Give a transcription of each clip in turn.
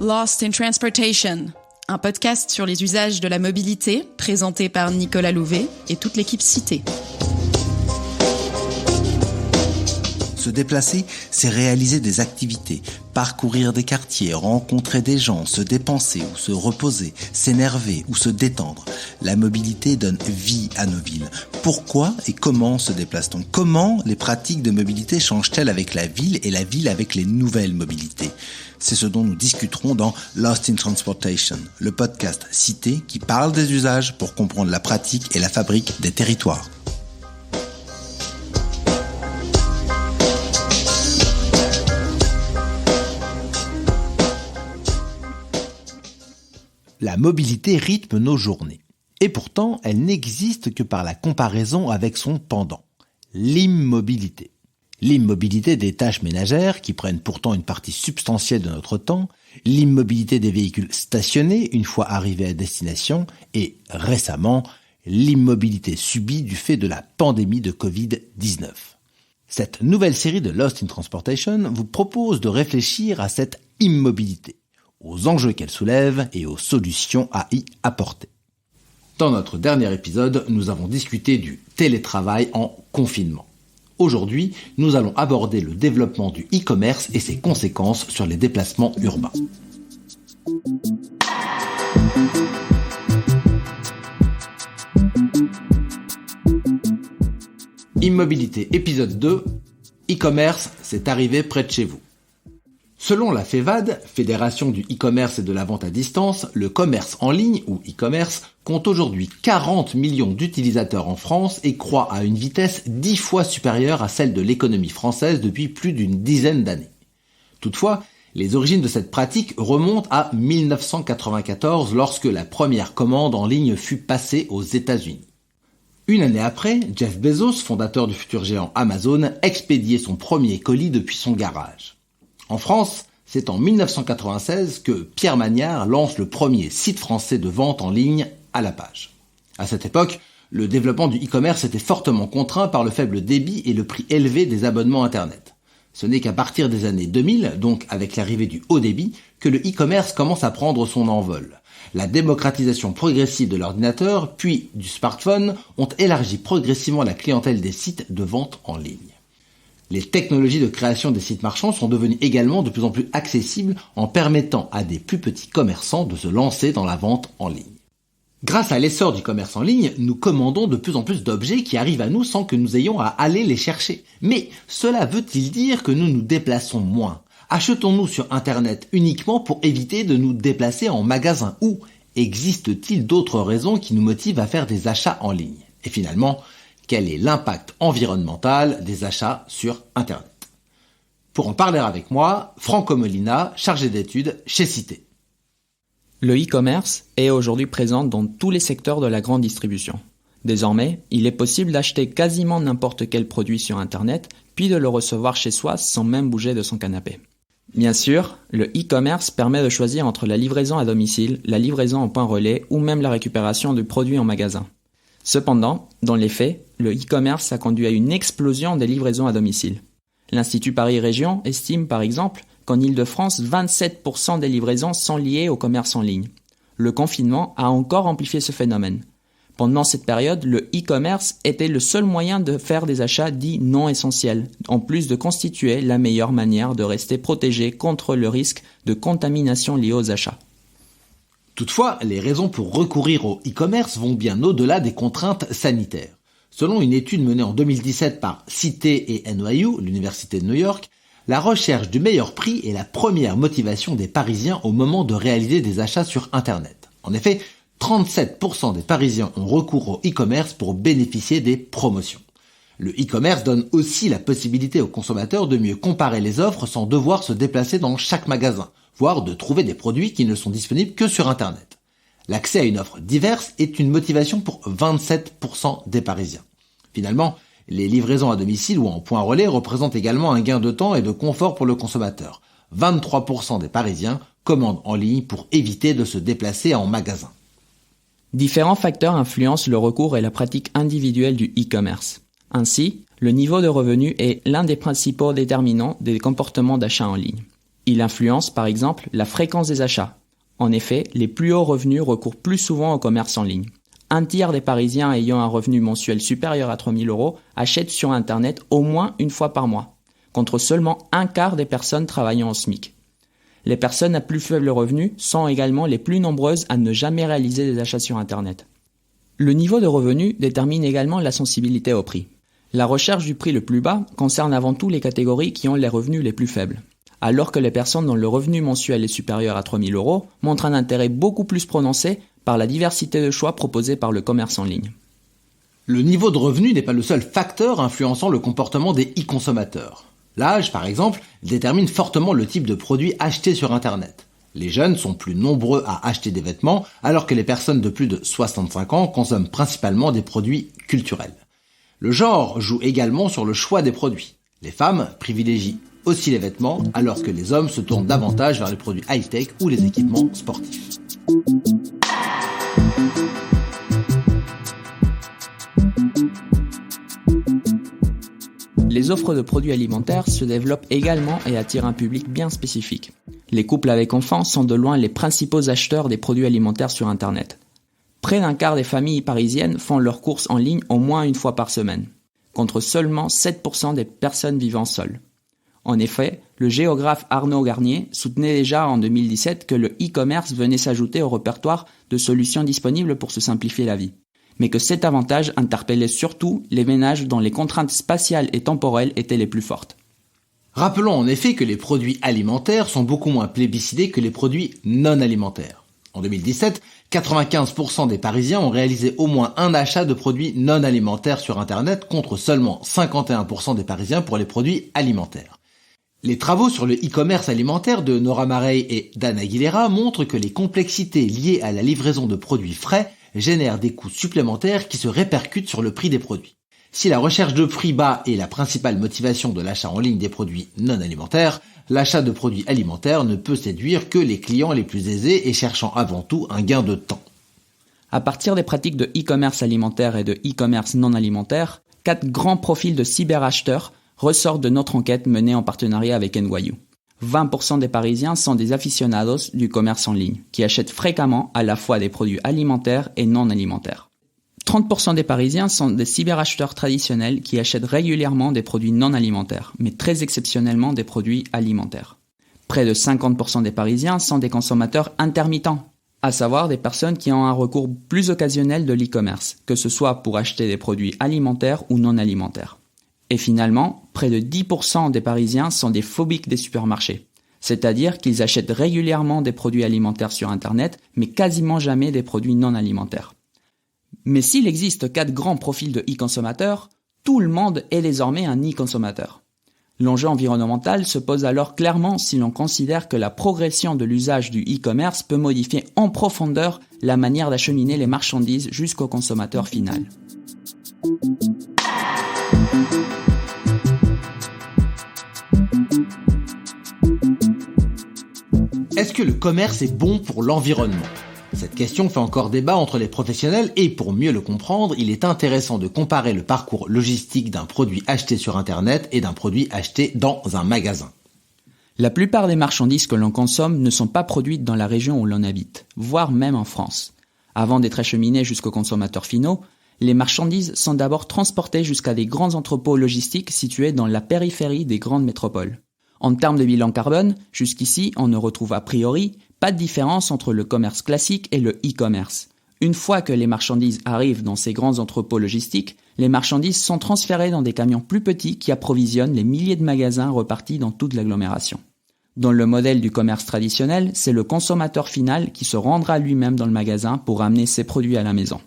Lost in Transportation, un podcast sur les usages de la mobilité, présenté par Nicolas Louvet et toute l'équipe citée. Se déplacer, c'est réaliser des activités, parcourir des quartiers, rencontrer des gens, se dépenser ou se reposer, s'énerver ou se détendre. La mobilité donne vie à nos villes. Pourquoi et comment se déplace-t-on ? Comment les pratiques de mobilité changent-elles avec la ville et la ville avec les nouvelles mobilités ? C'est ce dont nous discuterons dans Lost in Transportation, le podcast cité qui parle des usages pour comprendre la pratique et la fabrique des territoires. La mobilité rythme nos journées. Et pourtant, elle n'existe que par la comparaison avec son pendant, l'immobilité. L'immobilité des tâches ménagères, qui prennent pourtant une partie substantielle de notre temps, l'immobilité des véhicules stationnés une fois arrivés à destination, et récemment, l'immobilité subie du fait de la pandémie de Covid-19. Cette nouvelle série de Lost in Transportation vous propose de réfléchir à cette immobilité, aux enjeux qu'elle soulève et aux solutions à y apporter. Dans notre dernier épisode, nous avons discuté du télétravail en confinement. Aujourd'hui, nous allons aborder le développement du e-commerce et ses conséquences sur les déplacements urbains. Immobilité, épisode 2. E-commerce, c'est arrivé près de chez vous. Selon la FEVAD, Fédération du e-commerce et de la vente à distance, le commerce en ligne, ou e-commerce, compte aujourd'hui 40 millions d'utilisateurs en France et croît à une vitesse 10 fois supérieure à celle de l'économie française depuis plus d'une dizaine d'années. Toutefois, les origines de cette pratique remontent à 1994 lorsque la première commande en ligne fut passée aux États-Unis. Une année après, Jeff Bezos, fondateur du futur géant Amazon, expédiait son premier colis depuis son garage. En France, c'est en 1996 que Pierre Magnard lance le premier site français de vente en ligne à la page. À cette époque, le développement du e-commerce était fortement contraint par le faible débit et le prix élevé des abonnements Internet. Ce n'est qu'à partir des années 2000, donc avec l'arrivée du haut débit, que le e-commerce commence à prendre son envol. La démocratisation progressive de l'ordinateur, puis du smartphone, ont élargi progressivement la clientèle des sites de vente en ligne. Les technologies de création des sites marchands sont devenues également de plus en plus accessibles en permettant à des plus petits commerçants de se lancer dans la vente en ligne. Grâce à l'essor du commerce en ligne, nous commandons de plus en plus d'objets qui arrivent à nous sans que nous ayons à aller les chercher. Mais cela veut-il dire que nous nous déplaçons moins ? Achetons-nous sur Internet uniquement pour éviter de nous déplacer en magasin ? Ou existe-t-il d'autres raisons qui nous motivent à faire des achats en ligne ? Et finalement, quel est l'impact environnemental des achats sur Internet ? Pour en parler avec moi, Franco Molina, chargé d'études chez Cité. Le e-commerce est aujourd'hui présent dans tous les secteurs de la grande distribution. Désormais, il est possible d'acheter quasiment n'importe quel produit sur Internet, puis de le recevoir chez soi sans même bouger de son canapé. Bien sûr, le e-commerce permet de choisir entre la livraison à domicile, la livraison en point relais ou même la récupération du produit en magasin. Cependant, dans les faits, le e-commerce a conduit à une explosion des livraisons à domicile. L'Institut Paris Région estime par exemple qu'en Île-de-France, 27% des livraisons sont liées au commerce en ligne. Le confinement a encore amplifié ce phénomène. Pendant cette période, le e-commerce était le seul moyen de faire des achats dits non essentiels, en plus de constituer la meilleure manière de rester protégé contre le risque de contamination liée aux achats. Toutefois, les raisons pour recourir au e-commerce vont bien au-delà des contraintes sanitaires. Selon une étude menée en 2017 par Cité et NYU, l'Université de New York, la recherche du meilleur prix est la première motivation des Parisiens au moment de réaliser des achats sur Internet. En effet, 37% des Parisiens ont recours au e-commerce pour bénéficier des promotions. Le e-commerce donne aussi la possibilité aux consommateurs de mieux comparer les offres sans devoir se déplacer dans chaque magasin, voire de trouver des produits qui ne sont disponibles que sur Internet. L'accès à une offre diverse est une motivation pour 27% des Parisiens. Finalement, les livraisons à domicile ou en point relais représentent également un gain de temps et de confort pour le consommateur. 23% des Parisiens commandent en ligne pour éviter de se déplacer en magasin. Différents facteurs influencent le recours et la pratique individuelle du e-commerce. Ainsi, le niveau de revenu est l'un des principaux déterminants des comportements d'achat en ligne. Il influence par exemple la fréquence des achats. En effet, les plus hauts revenus recourent plus souvent au commerce en ligne. Un tiers des Parisiens ayant un revenu mensuel supérieur à 3 000 € achètent sur Internet au moins une fois par mois, contre seulement un quart des personnes travaillant au SMIC. Les personnes à plus faible revenu sont également les plus nombreuses à ne jamais réaliser des achats sur Internet. Le niveau de revenu détermine également la sensibilité au prix. La recherche du prix le plus bas concerne avant tout les catégories qui ont les revenus les plus faibles, alors que les personnes dont le revenu mensuel est supérieur à 3 000 € montrent un intérêt beaucoup plus prononcé par la diversité de choix proposés par le commerce en ligne. Le niveau de revenu n'est pas le seul facteur influençant le comportement des e-consommateurs. L'âge, par exemple, détermine fortement le type de produit acheté sur Internet. Les jeunes sont plus nombreux à acheter des vêtements, alors que les personnes de plus de 65 ans consomment principalement des produits culturels. Le genre joue également sur le choix des produits. Les femmes privilégient aussi les vêtements, alors que les hommes se tournent davantage vers les produits high-tech ou les équipements sportifs. Les offres de produits alimentaires se développent également et attirent un public bien spécifique. Les couples avec enfants sont de loin les principaux acheteurs des produits alimentaires sur Internet. Près d'un quart des familles parisiennes font leurs courses en ligne au moins une fois par semaine, contre seulement 7% des personnes vivant seules. En effet, le géographe Arnaud Garnier soutenait déjà en 2017 que le e-commerce venait s'ajouter au répertoire de solutions disponibles pour se simplifier la vie, mais que cet avantage interpellait surtout les ménages dont les contraintes spatiales et temporelles étaient les plus fortes. Rappelons en effet que les produits alimentaires sont beaucoup moins plébiscités que les produits non alimentaires. En 2017, 95% des Parisiens ont réalisé au moins un achat de produits non alimentaires sur Internet contre seulement 51% des Parisiens pour les produits alimentaires. Les travaux sur le e-commerce alimentaire de Nora Marey et d'Anne Aguilera montrent que les complexités liées à la livraison de produits frais génèrent des coûts supplémentaires qui se répercutent sur le prix des produits. Si la recherche de prix bas est la principale motivation de l'achat en ligne des produits non alimentaires, l'achat de produits alimentaires ne peut séduire que les clients les plus aisés et cherchant avant tout un gain de temps. À partir des pratiques de e-commerce alimentaire et de e-commerce non alimentaire, 4 grands profils de cyberacheteurs ressortent de notre enquête menée en partenariat avec NYU. 20% des Parisiens sont des aficionados du commerce en ligne, qui achètent fréquemment à la fois des produits alimentaires et non alimentaires. 30% des Parisiens sont des cyberacheteurs traditionnels qui achètent régulièrement des produits non alimentaires, mais très exceptionnellement des produits alimentaires. Près de 50% des Parisiens sont des consommateurs intermittents, à savoir des personnes qui ont un recours plus occasionnel de l'e-commerce, que ce soit pour acheter des produits alimentaires ou non alimentaires. Et finalement, près de 10% des Parisiens sont des phobiques des supermarchés, c'est-à-dire qu'ils achètent régulièrement des produits alimentaires sur Internet, mais quasiment jamais des produits non alimentaires. Mais s'il existe 4 grands profils de e-consommateurs, tout le monde est désormais un e-consommateur. L'enjeu environnemental se pose alors clairement si l'on considère que la progression de l'usage du e-commerce peut modifier en profondeur la manière d'acheminer les marchandises jusqu'au consommateur final. Est-ce que le commerce est bon pour l'environnement ? Cette question fait encore débat entre les professionnels et pour mieux le comprendre, il est intéressant de comparer le parcours logistique d'un produit acheté sur Internet et d'un produit acheté dans un magasin. La plupart des marchandises que l'on consomme ne sont pas produites dans la région où l'on habite, voire même en France. Avant d'être acheminées jusqu'aux consommateurs finaux, les marchandises sont d'abord transportées jusqu'à des grands entrepôts logistiques situés dans la périphérie des grandes métropoles. En termes de bilan carbone, jusqu'ici, on ne retrouve a priori pas de différence entre le commerce classique et le e-commerce. Une fois que les marchandises arrivent dans ces grands entrepôts logistiques, les marchandises sont transférées dans des camions plus petits qui approvisionnent les milliers de magasins repartis dans toute l'agglomération. Dans le modèle du commerce traditionnel, c'est le consommateur final qui se rendra lui-même dans le magasin pour amener ses produits à la maison.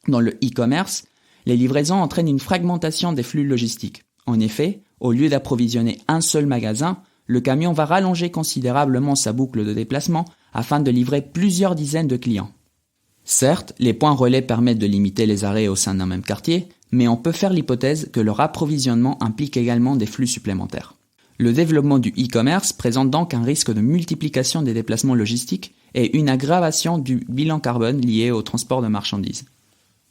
Dans le e-commerce, les livraisons entraînent une fragmentation des flux logistiques. En effet, au lieu d'approvisionner un seul magasin, le camion va rallonger considérablement sa boucle de déplacement afin de livrer plusieurs dizaines de clients. Certes, les points relais permettent de limiter les arrêts au sein d'un même quartier, mais on peut faire l'hypothèse que leur approvisionnement implique également des flux supplémentaires. Le développement du e-commerce présente donc un risque de multiplication des déplacements logistiques et une aggravation du bilan carbone lié au transport de marchandises.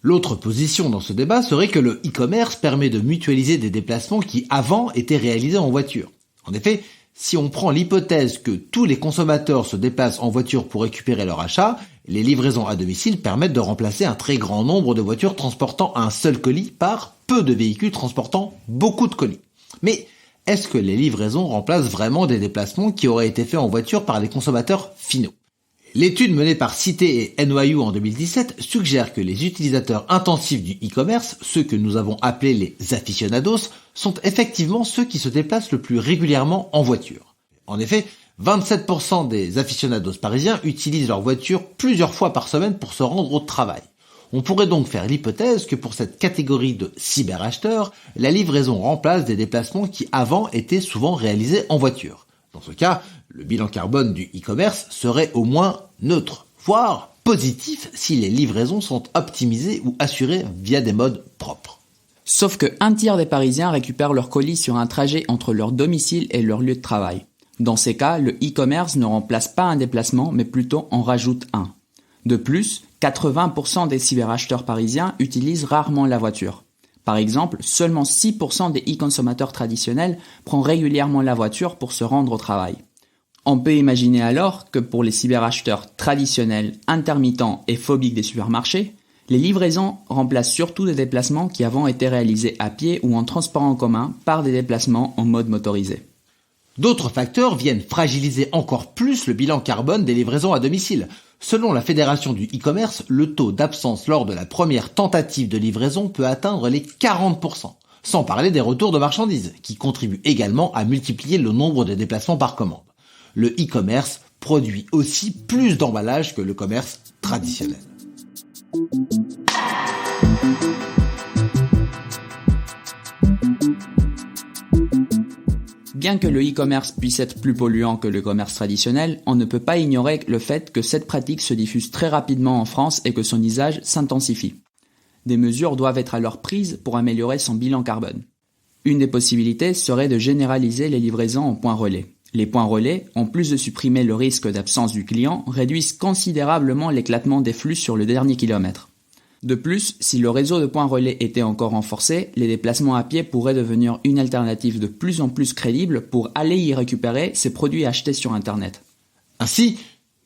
L'autre position dans ce débat serait que le e-commerce permet de mutualiser des déplacements qui avant étaient réalisés en voiture. En effet, Si on prend l'hypothèse que tous les consommateurs se déplacent en voiture pour récupérer leur achat, les livraisons à domicile permettent de remplacer un très grand nombre de voitures transportant un seul colis par peu de véhicules transportant beaucoup de colis. Mais est-ce que les livraisons remplacent vraiment des déplacements qui auraient été faits en voiture par les consommateurs finaux ? L'étude menée par Cité et NYU en 2017 suggère que les utilisateurs intensifs du e-commerce, ceux que nous avons appelés les aficionados, sont effectivement ceux qui se déplacent le plus régulièrement en voiture. En effet, 27% des aficionados parisiens utilisent leur voiture plusieurs fois par semaine pour se rendre au travail. On pourrait donc faire l'hypothèse que pour cette catégorie de cyberacheteurs, la livraison remplace des déplacements qui avant étaient souvent réalisés en voiture. Dans ce cas, le bilan carbone du e-commerce serait au moins neutre, voire positif si les livraisons sont optimisées ou assurées via des modes propres. Sauf que un tiers des Parisiens récupèrent leur colis sur un trajet entre leur domicile et leur lieu de travail. Dans ces cas, le e-commerce ne remplace pas un déplacement, mais plutôt en rajoute un. De plus, 80% des cyberacheteurs parisiens utilisent rarement la voiture. Par exemple, seulement 6% des e-consommateurs traditionnels prennent régulièrement la voiture pour se rendre au travail. On peut imaginer alors que pour les cyberacheteurs traditionnels, intermittents et phobiques des supermarchés, les livraisons remplacent surtout des déplacements qui avant étaient réalisés à pied ou en transport en commun par des déplacements en mode motorisé. D'autres facteurs viennent fragiliser encore plus le bilan carbone des livraisons à domicile. Selon la Fédération du e-commerce, le taux d'absence lors de la première tentative de livraison peut atteindre les 40%, sans parler des retours de marchandises, qui contribuent également à multiplier le nombre de déplacements par commande. Le e-commerce produit aussi plus d'emballages que le commerce traditionnel. Bien que le e-commerce puisse être plus polluant que le commerce traditionnel, on ne peut pas ignorer le fait que cette pratique se diffuse très rapidement en France et que son usage s'intensifie. Des mesures doivent être alors prises pour améliorer son bilan carbone. Une des possibilités serait de généraliser les livraisons en points relais. Les points relais, en plus de supprimer le risque d'absence du client, réduisent considérablement l'éclatement des flux sur le dernier kilomètre. De plus, si le réseau de points relais était encore renforcé, les déplacements à pied pourraient devenir une alternative de plus en plus crédible pour aller y récupérer ces produits achetés sur Internet. Ainsi,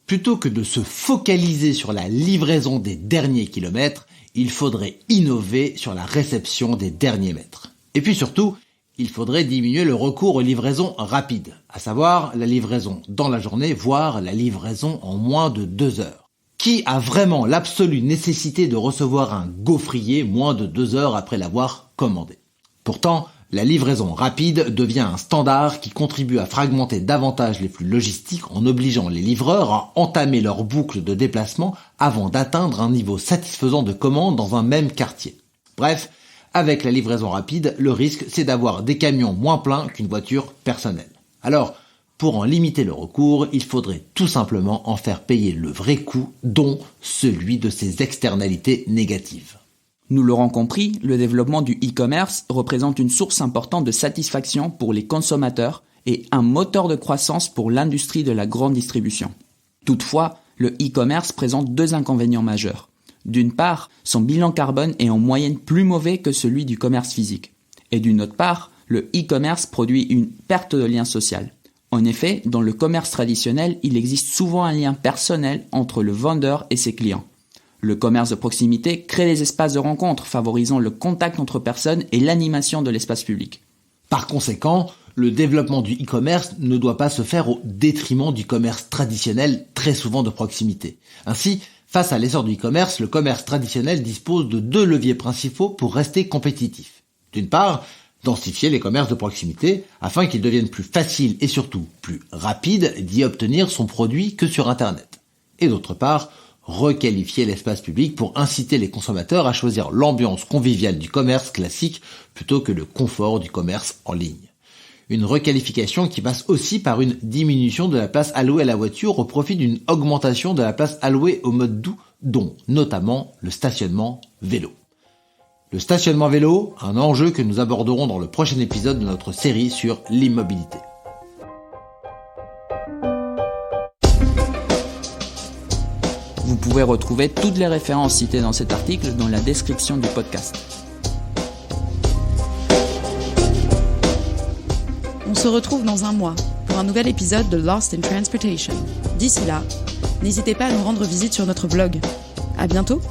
plutôt que de se focaliser sur la livraison des derniers kilomètres, il faudrait innover sur la réception des derniers mètres. Et puis surtout, il faudrait diminuer le recours aux livraisons rapides, à savoir la livraison dans la journée, voire la livraison en moins de 2 heures. Qui a vraiment l'absolue nécessité de recevoir un gaufrier moins de 2 heures après l'avoir commandé ? Pourtant, la livraison rapide devient un standard qui contribue à fragmenter davantage les flux logistiques en obligeant les livreurs à entamer leur boucle de déplacement avant d'atteindre un niveau satisfaisant de commande dans un même quartier. Bref, avec la livraison rapide, le risque c'est d'avoir des camions moins pleins qu'une voiture personnelle. Alors, pour en limiter le recours, il faudrait tout simplement en faire payer le vrai coût, dont celui de ses externalités négatives. Nous l'aurons compris, le développement du e-commerce représente une source importante de satisfaction pour les consommateurs et un moteur de croissance pour l'industrie de la grande distribution. Toutefois, le e-commerce présente 2 inconvénients majeurs. D'une part, son bilan carbone est en moyenne plus mauvais que celui du commerce physique. Et d'une autre part, le e-commerce produit une perte de lien social. En effet, dans le commerce traditionnel, il existe souvent un lien personnel entre le vendeur et ses clients. Le commerce de proximité crée des espaces de rencontre, favorisant le contact entre personnes et l'animation de l'espace public. Par conséquent, le développement du e-commerce ne doit pas se faire au détriment du commerce traditionnel, très souvent de proximité. Ainsi, face à l'essor du e-commerce, le commerce traditionnel dispose de 2 leviers principaux pour rester compétitif. D'une part, densifier les commerces de proximité afin qu'ils deviennent plus faciles et surtout plus rapides d'y obtenir son produit que sur Internet. Et d'autre part, requalifier l'espace public pour inciter les consommateurs à choisir l'ambiance conviviale du commerce classique plutôt que le confort du commerce en ligne. Une requalification qui passe aussi par une diminution de la place allouée à la voiture au profit d'une augmentation de la place allouée au mode doux, dont notamment le stationnement vélo. Le stationnement vélo, un enjeu que nous aborderons dans le prochain épisode de notre série sur l'immobilité. Vous pouvez retrouver toutes les références citées dans cet article dans la description du podcast. On se retrouve dans un mois pour un nouvel épisode de Lost in Transportation. D'ici là, n'hésitez pas à nous rendre visite sur notre blog. À bientôt!